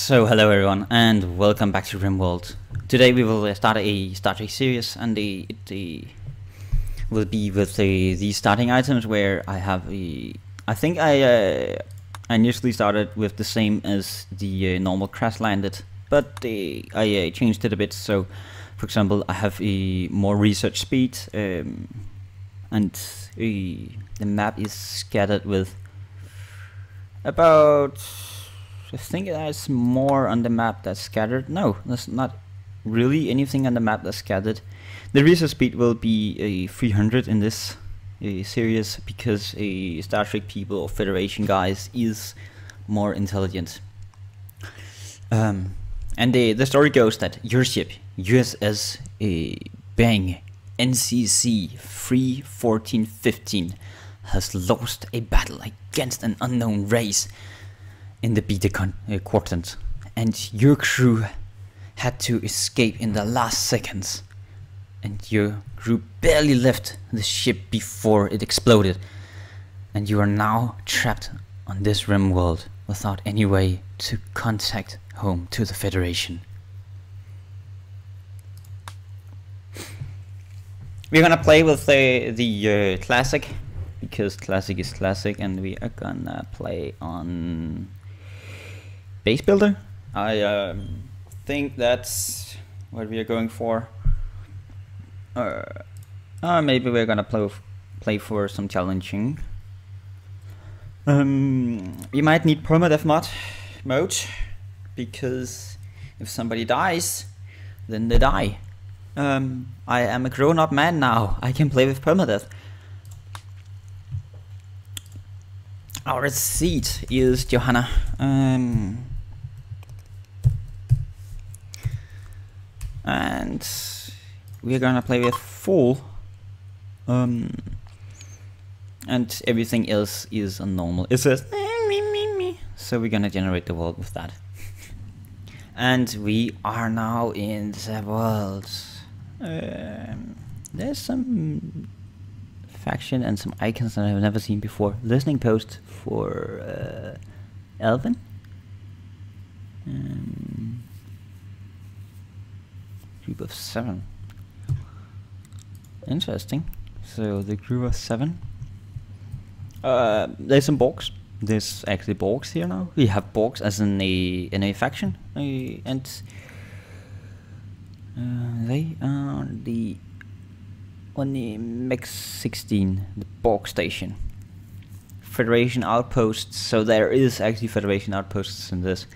So hello everyone and welcome back to Rimworld. Today we will start a Star Trek series, and it will be with the starting items where I have I think I initially started with the same as the normal crash landed, but I changed it a bit. So for example, I have a more research speed, and the map is scattered with about, I think there's more on the map that's scattered. No, there's not really anything on the map that's scattered. The research speed will be a 300 in this series because Star Trek people or Federation guys is more intelligent. And the story goes that your ship, USS Bang NCC 31415, has lost a battle against an unknown race in the Beta Quadrant, and your crew had to escape in the last seconds, and your crew barely left the ship before it exploded, and you are now trapped on this Rimworld without any way to contact home to the Federation. We're gonna play with the classic, because classic is classic, and we are gonna play on base builder. I think that's what we are going for. Maybe we're gonna play for some challenging. We might need permadeath mode, because if somebody dies, then they die. I am a grown-up man now. I can play with permadeath. Our seat is Johanna. And we're gonna play with full, and everything else is a normal. It says me, so we're gonna generate the world with that. And we are now in the world. There's some faction and some icons that I've never seen before. Listening post for Elvin. Group of 7. Interesting. So the group of 7. There's some Borgs. There's actually Borgs here now. We have Borgs as in a faction, and they are on the Mech 16, the Borg station. Federation outposts. So there is actually Federation outposts in this.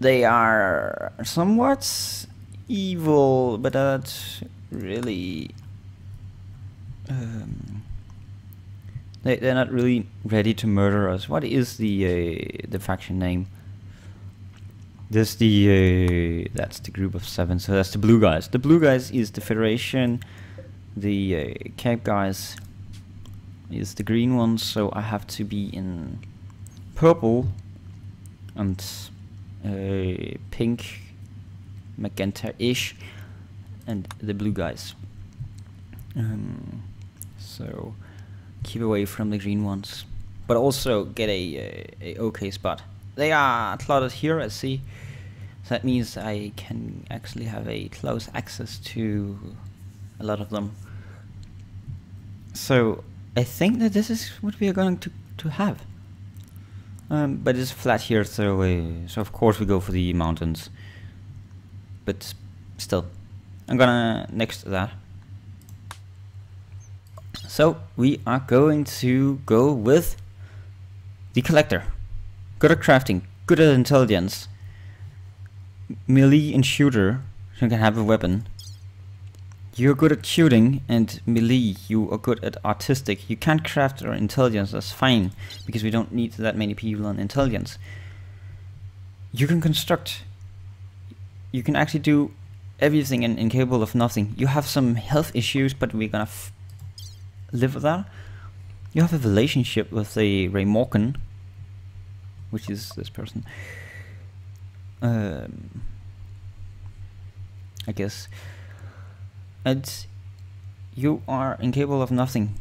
They are somewhat evil, but not really. They're not really ready to murder us. What is the faction name? This that's the group of 7. So that's the blue guys. The blue guys is the Federation. The cap guys is the green ones. So I have to be in purple and pink, magenta-ish, and the blue guys. So keep away from the green ones, but also get a okay spot. They are plotted here, I see. So that means I can actually have a close access to a lot of them. So I think that this is what we are going to have. But it's flat here, so of course we go for the mountains. But still, I'm gonna next that. So we are going to go with the collector. Good at crafting, good at intelligence, melee and shooter, so you can have a weapon. You're good at shooting and melee. You are good at artistic. You can't craft or intelligence, that's fine, because we don't need that many people on intelligence. You can construct. You can actually do everything and incapable of nothing. You have some health issues, but we're gonna live with that. You have a relationship with a Raymorkan, which is this person. I guess. And you are incapable of nothing.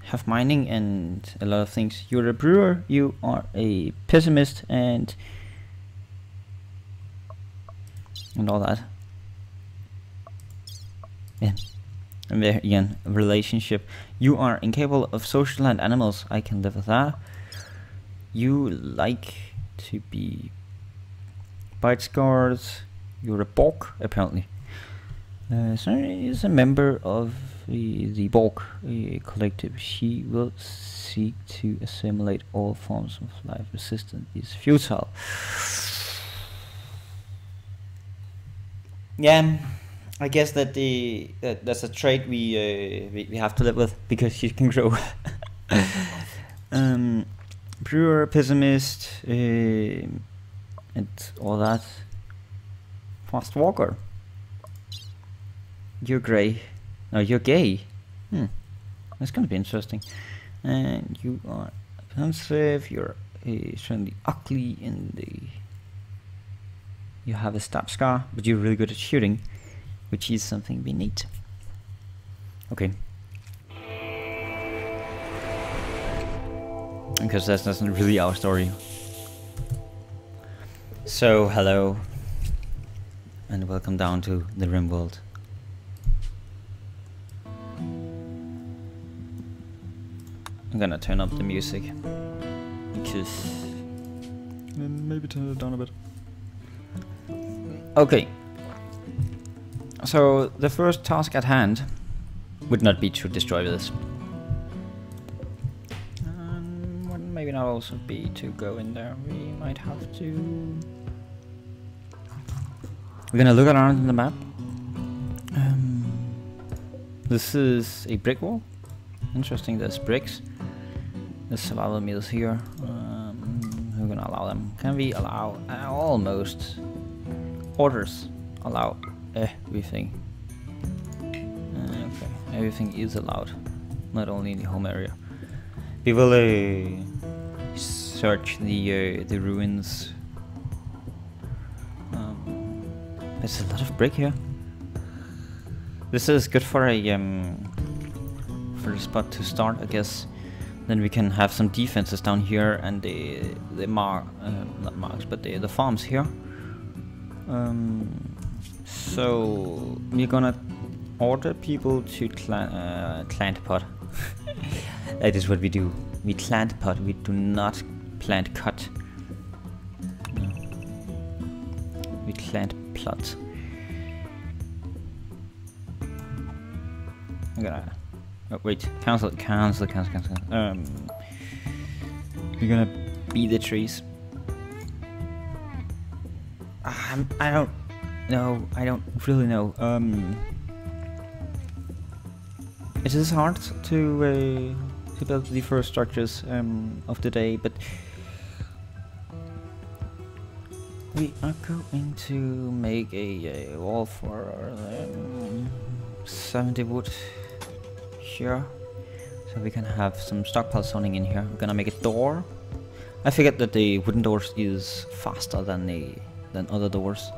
have mining and a lot of things. You're a brewer, you are a pessimist, and all that. Yeah. And there again, relationship. You are incapable of social and animals. I can live with that. You like to be bite scars. You're a Borg, apparently. So is a member of the Borg collective. She will seek to assimilate all forms of life. Resistance is futile. Yeah, I guess that that's a trait we have to live with, because she can grow. Brewer, pessimist, and all that. Fast walker. You're grey. No, you're gay. That's gonna be interesting. And you are offensive. You're certainly ugly in the. You have a stab scar, but you're really good at shooting, which is something we need. Okay. Because that's not really our story. So, hello. And welcome down to the Rimworld. I'm gonna turn up the music. Because... maybe turn it down a bit. Okay. So, the first task at hand would not be to destroy this. Would maybe not also be to go in there. We might have to... We're gonna look around in the map. This is a brick wall. Interesting, there's bricks. There's survival meals here. We're gonna allow them. Can we allow almost orders? Allow everything. Okay, everything is allowed, not only in the home area. We will search the ruins. There's a lot of brick here. This is good for a spot to start, I guess. Then we can have some defenses down here, and the not marks, but the farms here. So we're gonna order people to plant pot. That is what we do. We plant pot. We do not plant cut. No. We plant plot. I'm gonna. Oh wait, cancel. We're gonna beat the trees. I don't know. I don't really know. It is hard to build the first structures of the day, but we are going to make a wall for 70 wood here, so we can have some stockpile zoning in here. We're gonna make a door. I figured that the wooden doors is faster than other doors.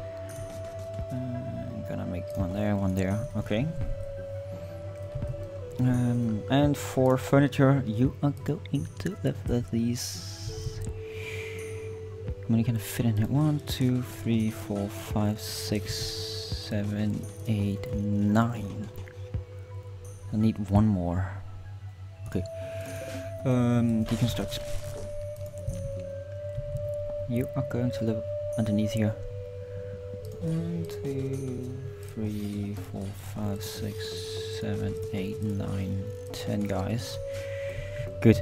I'm gonna make one there. Okay. And for furniture, you are going to live with these. How many can fit in here? 1, 2, 3, 4, 5, 6, 7, 8, 9. I need one more. Okay. Deconstruct. You are going to live underneath here. 1, 2, 3, 4, 5, 6, 7, 8, 9, 10 guys. Good.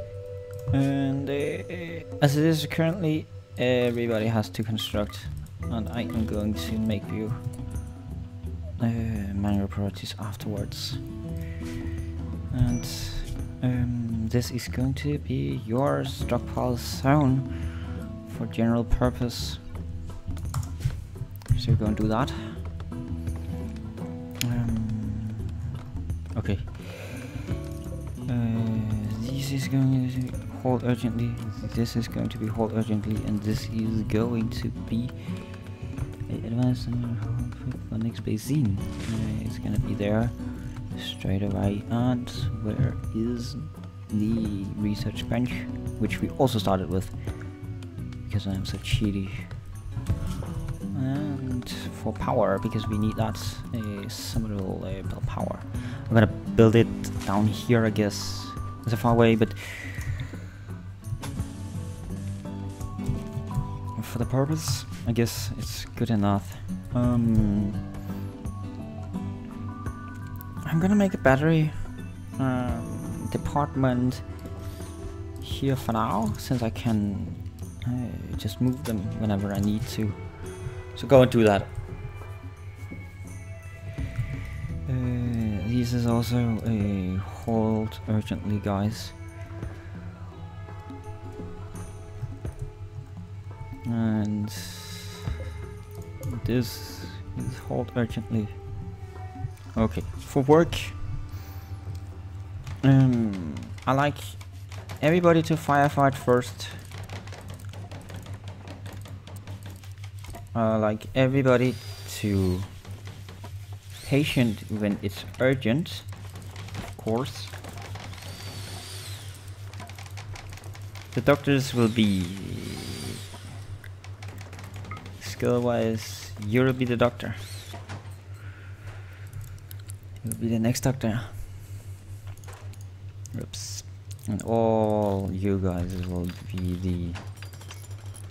And as it is currently, everybody has to construct, and I am going to make you manual priorities afterwards. And this is going to be your stockpile zone for general purpose. So we're going to do that. Okay. This is going to hold urgently. This is going to be hold urgently, and this is going to be advanced for next basin. It's gonna be there straight away. And where is the research bench, which we also started with because I am so cheaty. And for power, because we need that summonable power. I'm gonna build it down here, I guess. It's a far away, but for the purpose, I guess it's good enough. I'm gonna make a battery department here for now, since I can just move them whenever I need to. So go and do that. This is also a hold urgently, guys. And this is hold urgently. Okay, for work, I like everybody to firefight first. I like everybody to patient when it's urgent, of course. The doctors will be skill-wise. You'll be the doctor. You'll be the next doctor. Oops. And all you guys will be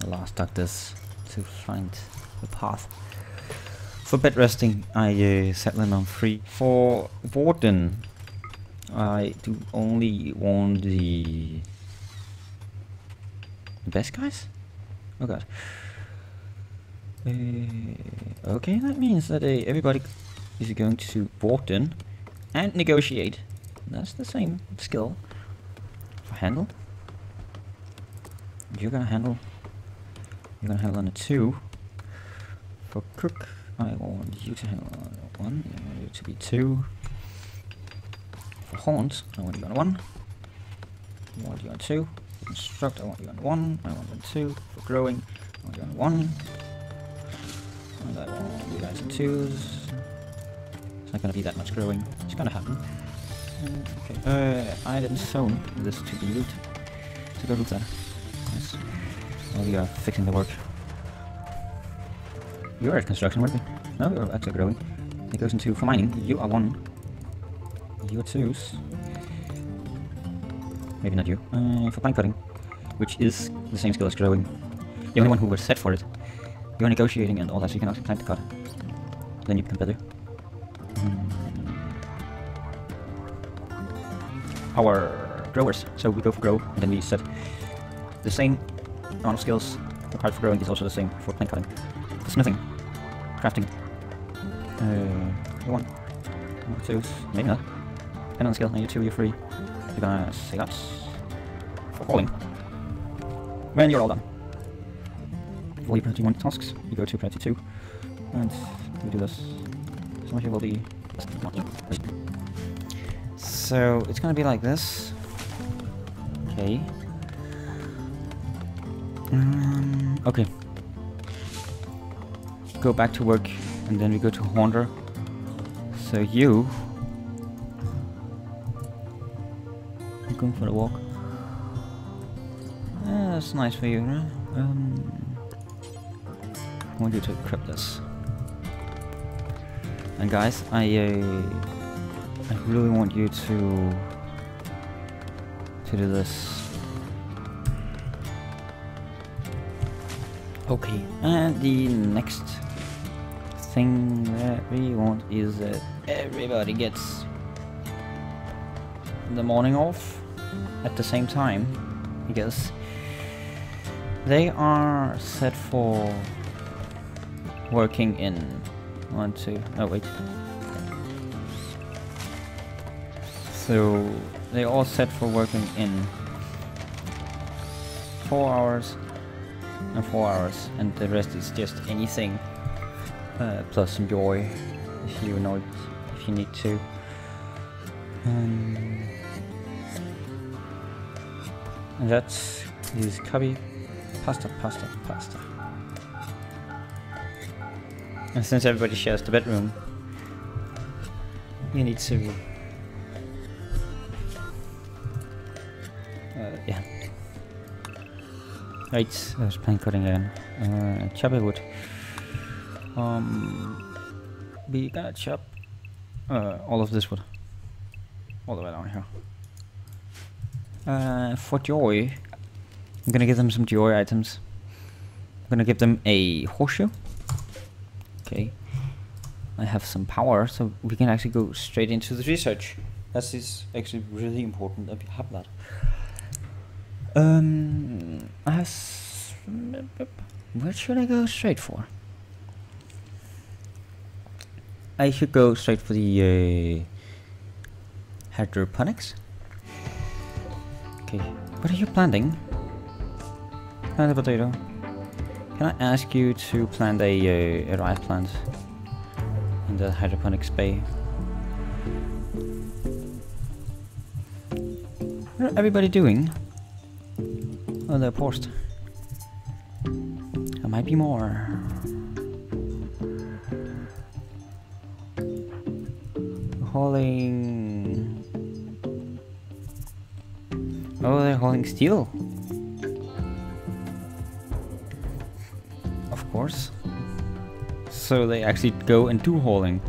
the last doctors to find the path. For bed resting, I settle in on 3. For warden, I do only want the best guys? Oh god. Okay, that means that everybody is going to warden and negotiate. That's the same skill. For handle, you're gonna handle on a 2. For cook, I want you to handle on a 1. I want you to be 2. For haunt, I want you on a 1. I want you on 2. For construct, I want you on 1. I want you on 2. For growing, I want you on 1. And I want you guys on 2s. It's not gonna be that much growing. It's gonna happen. Okay. I didn't zone this to be loot. So go loot that. Nice. Well, we are fixing the work. You are at construction working. No, you're actually growing. It goes into for mining. You are 1. You're 2s. Maybe not you. For pine cutting, which is the same skill as growing. The only one who was set for it. You're negotiating and all that, so you can also climb the cut. Then you become better. Our growers. So we go for grow, and then we set the same amount of skills. The part for growing is also the same for plant cutting. For smithing, crafting. 1, 2, maybe not. Depending on the skill, and you 2, you're 3. You're gonna say that. For hauling. When you're all done. For all your priority 1 tasks, you go to priority 2. And we do this. Some of you will be... So it's gonna be like this. Okay. Okay. Go back to work, and then we go to Haunter. So you're going for a walk. Yeah, that's nice for you, right? I want you to equip this. And guys, I really want you to do this. Okay, and the next thing that we want is that everybody gets the morning off at the same time, because they are set for working in 1, 2, oh wait. So they all set for working in 4 hours and 4 hours, and the rest is just anything plus some joy if you know it, if you need to. And that is copy pasta. And since everybody shares the bedroom, you need to Right, there's plant cutting again. Chop it wood. We gotta chop all of this wood. All the way down here. For joy, I'm gonna give them some joy items. I'm gonna give them a horseshoe. Okay. I have some power, so we can actually go straight into the research. That is actually really important that we have that. What should I go straight for? I should go straight for the hydroponics. Okay, what are you planting? Plant a potato. Can I ask you to plant a rice plant in the hydroponics bay? What are everybody doing? Oh, they're paused. There might be more. Hauling. Oh, they're hauling steel. Of course. So they actually go and do hauling.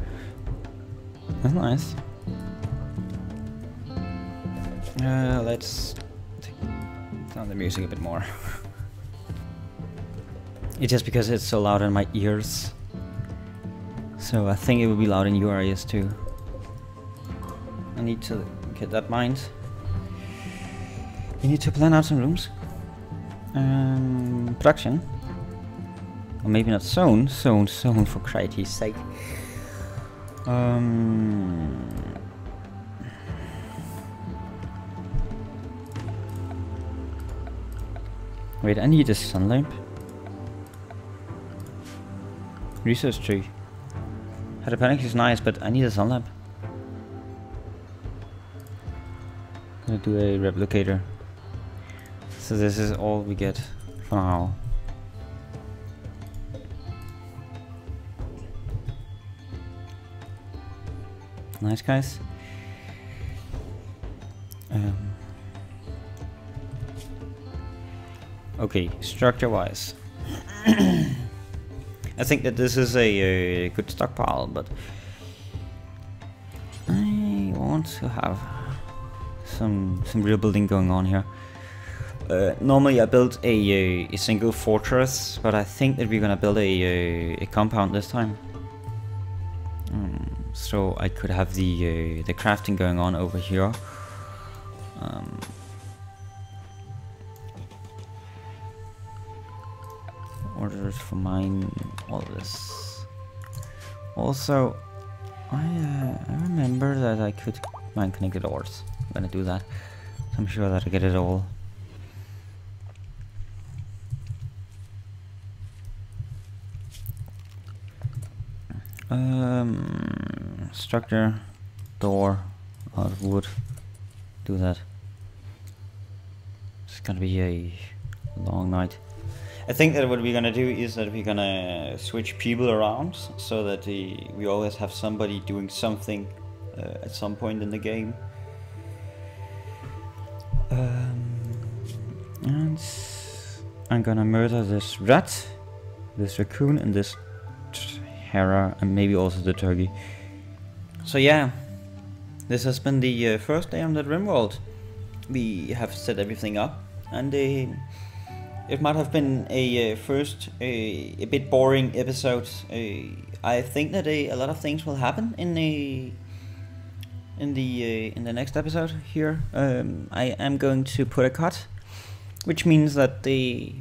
That's nice. Let's turn down the music a bit more. It's just because it's so loud in my ears. So I think it will be loud in your ears too. I need to get that mind. We need to plan out some rooms. Production. Or maybe not zone for criety's sake. Wait, I need a sun lamp. Research tree. Hydroponics is nice, but I need a sun lamp. Gonna do a replicator. So this is all we get for now. Nice, guys. Okay, structure-wise, I think that this is a good stockpile, but I want to have some real building going on here. Normally I built a single fortress, but I think that we're gonna build a compound this time. So I could have the crafting going on over here. Orders for mine, all this. Also, I remember that I could mine connected ores. I'm gonna do that. So I'm sure that I get it all. Structure, door, out of wood. Do that. It's gonna be a long night. I think that what we're gonna do is that we're gonna switch people around so that we always have somebody doing something at some point in the game. And I'm gonna murder this rat, this raccoon, and this hare, and maybe also the turkey. So yeah, this has been the first day on the Rimworld. We have set everything up, and it might have been a first a bit boring episode. I think that a lot of things will happen in the next episode here. I am going to put a cut, which means that I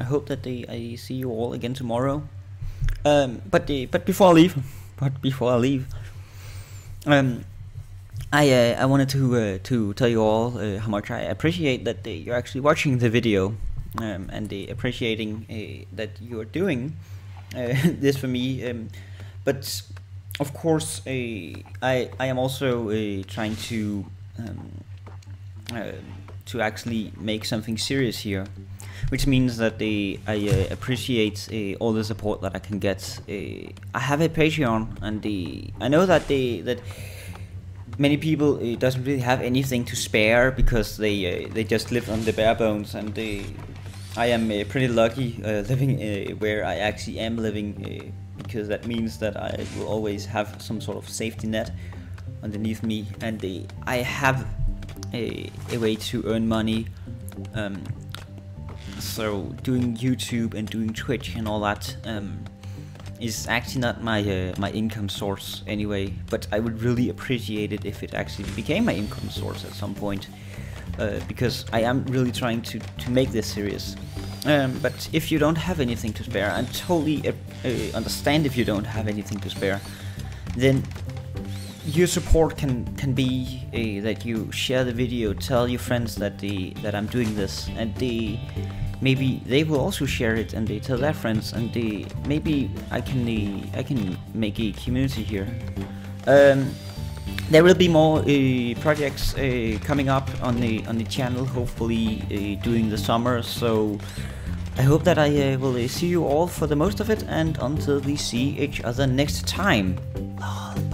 hope that I see you all again tomorrow. But before I leave, I wanted to tell you all how much I appreciate that you're actually watching the video. And appreciating that you are doing this for me, but of course I am also trying to actually make something serious here, which means that I appreciate all the support that I can get. I have a Patreon, and I know that that many people doesn't really have anything to spare because they just live on the bare bones, and I am pretty lucky living where I actually am living, because that means that I will always have some sort of safety net underneath me, and I have a way to earn money. So doing YouTube and doing Twitch and all that is actually not my income source anyway, but I would really appreciate it if it actually became my income source at some point, because I am really trying to make this serious. But if you don't have anything to spare, I totally understand if you don't have anything to spare, then your support can be that you share the video, tell your friends that that I'm doing this, and maybe they will also share it and they tell their friends, and maybe I can make a community here. There will be more projects coming up on the channel, hopefully during the summer. So I hope that I will see you all for the most of it, and until we see each other next time. Lol.